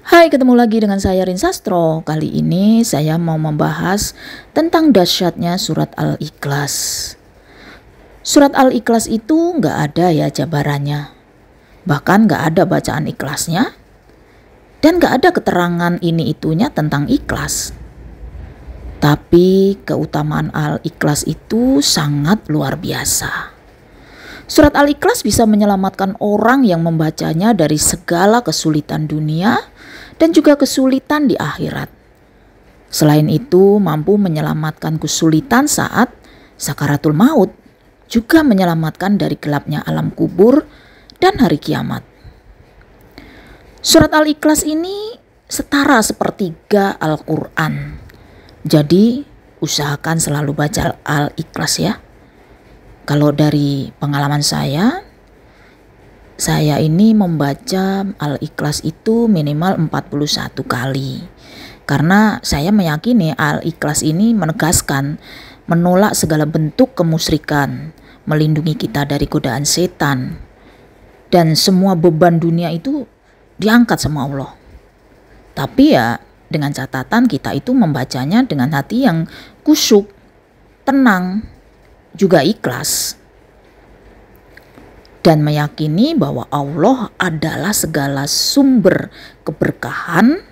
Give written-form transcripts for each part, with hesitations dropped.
Hai, ketemu lagi dengan saya Rin Sastro. Kali ini saya mau membahas tentang dahsyatnya surat Al-Ikhlas. Surat Al-Ikhlas itu nggak ada ya jabarannya. Bahkan nggak ada bacaan ikhlasnya. Dan nggak ada keterangan ini itunya tentang ikhlas. Tapi keutamaan Al-Ikhlas itu sangat luar biasa. Surat Al-Ikhlas bisa menyelamatkan orang yang membacanya dari segala kesulitan dunia dan juga kesulitan di akhirat. Selain itu, mampu menyelamatkan kesulitan saat sakaratul maut, juga menyelamatkan dari gelapnya alam kubur dan hari kiamat. Surat Al-Ikhlas ini setara sepertiga Al-Quran. Jadi, usahakan selalu baca Al-Ikhlas ya. Kalau dari pengalaman saya ini membaca Al-Ikhlas itu minimal 41 kali. Karena saya meyakini Al-Ikhlas ini menegaskan menolak segala bentuk kemusyrikan, melindungi kita dari godaan setan. Dan semua beban dunia itu diangkat sama Allah. Tapi ya dengan catatan kita itu membacanya dengan hati yang khusyuk, tenang, juga ikhlas, dan meyakini bahwa Allah adalah segala sumber keberkahan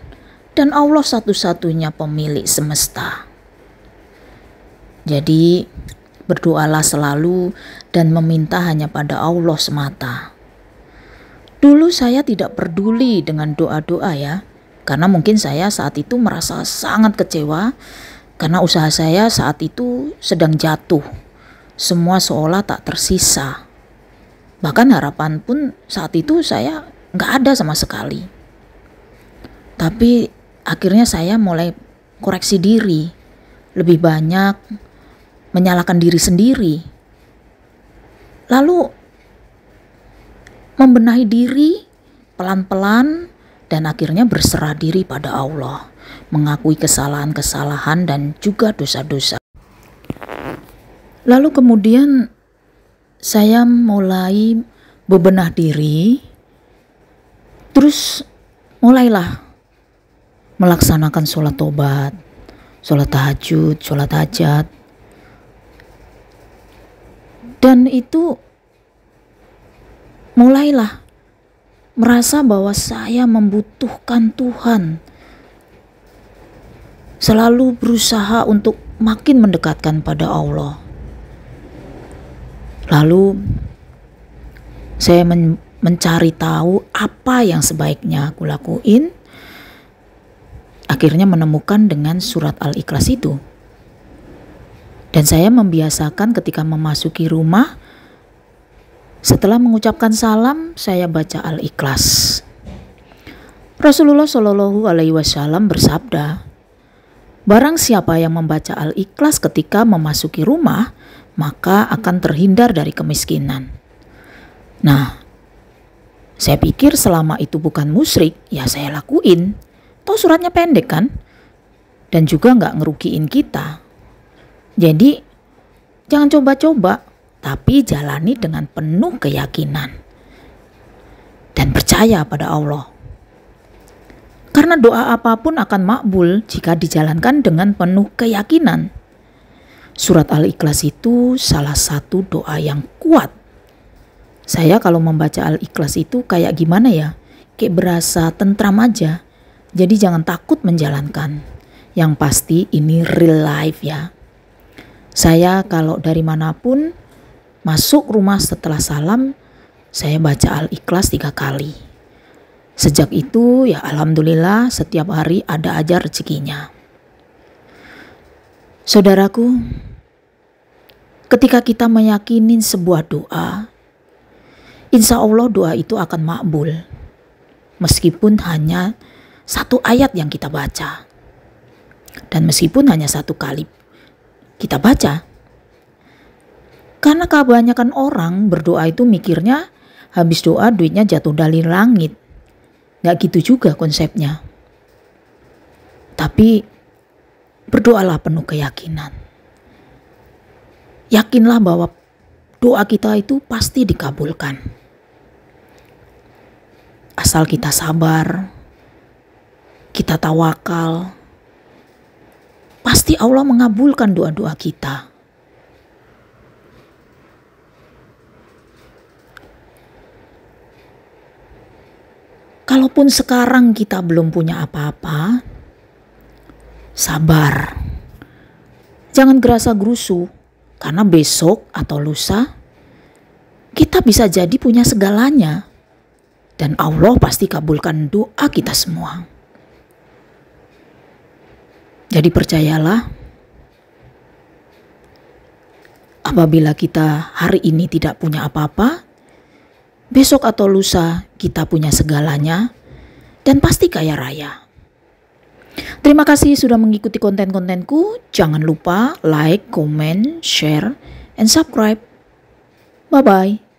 dan Allah satu-satunya pemilik semesta. Jadi berdoalah selalu dan meminta hanya pada Allah semata. Dulu saya tidak peduli dengan doa-doa ya, karena mungkin saya saat itu merasa sangat kecewa karena usaha saya saat itu sedang jatuh. Semua seolah tak tersisa. Bahkan harapan pun saat itu saya nggak ada sama sekali. Tapi akhirnya saya mulai koreksi diri. Lebih banyak menyalahkan diri sendiri. Lalu membenahi diri pelan-pelan dan akhirnya berserah diri pada Allah. Mengakui kesalahan-kesalahan dan juga dosa-dosa. Lalu kemudian saya mulai bebenah diri, terus mulailah melaksanakan sholat tobat, sholat tahajud, sholat hajat. Dan itu mulailah merasa bahwa saya membutuhkan Tuhan. Selalu berusaha untuk makin mendekatkan pada Allah. Lalu saya mencari tahu apa yang sebaiknya aku lakuin. Akhirnya menemukan dengan surat Al-Ikhlas itu. Dan saya membiasakan ketika memasuki rumah, setelah mengucapkan salam, saya baca Al-Ikhlas. Rasulullah Shallallahu Alaihi Wasallam bersabda, barang siapa yang membaca Al-Ikhlas ketika memasuki rumah, maka akan terhindar dari kemiskinan. Nah, saya pikir selama itu bukan musyrik, ya saya lakuin. Toh suratnya pendek kan? Dan juga gak ngerugiin kita. Jadi, jangan coba-coba, tapi jalani dengan penuh keyakinan. Dan percaya pada Allah. Karena doa apapun akan makbul jika dijalankan dengan penuh keyakinan. Surat Al-Ikhlas itu salah satu doa yang kuat. Saya kalau membaca Al-Ikhlas itu kayak gimana ya? Kayak berasa tentram aja. Jadi jangan takut menjalankan. Yang pasti ini real life ya. Saya kalau dari manapun masuk rumah setelah salam, saya baca Al-Ikhlas 3 kali. Sejak itu ya alhamdulillah setiap hari ada aja rezekinya. Saudaraku, ketika kita meyakini sebuah doa, insya Allah doa itu akan makbul. Meskipun hanya 1 ayat yang kita baca. Dan meskipun hanya 1 kali kita baca. Karena kebanyakan orang berdoa itu mikirnya habis doa duitnya jatuh dari langit. Gak gitu juga konsepnya. Tapi berdoalah penuh keyakinan. Yakinlah bahwa doa kita itu pasti dikabulkan. Asal kita sabar kita tawakal, pasti Allah mengabulkan doa-doa kita. Kalaupun sekarang kita belum punya apa-apa, sabar. Jangan gerasa gerusu, karena besok atau lusa kita bisa jadi punya segalanya. Dan Allah pasti kabulkan doa kita semua. Jadi percayalah, apabila kita hari ini tidak punya apa-apa, besok atau lusa kita punya segalanya dan pasti kaya raya. Terima kasih sudah mengikuti konten-kontenku. Jangan lupa like, comment, share, and subscribe. Bye-bye.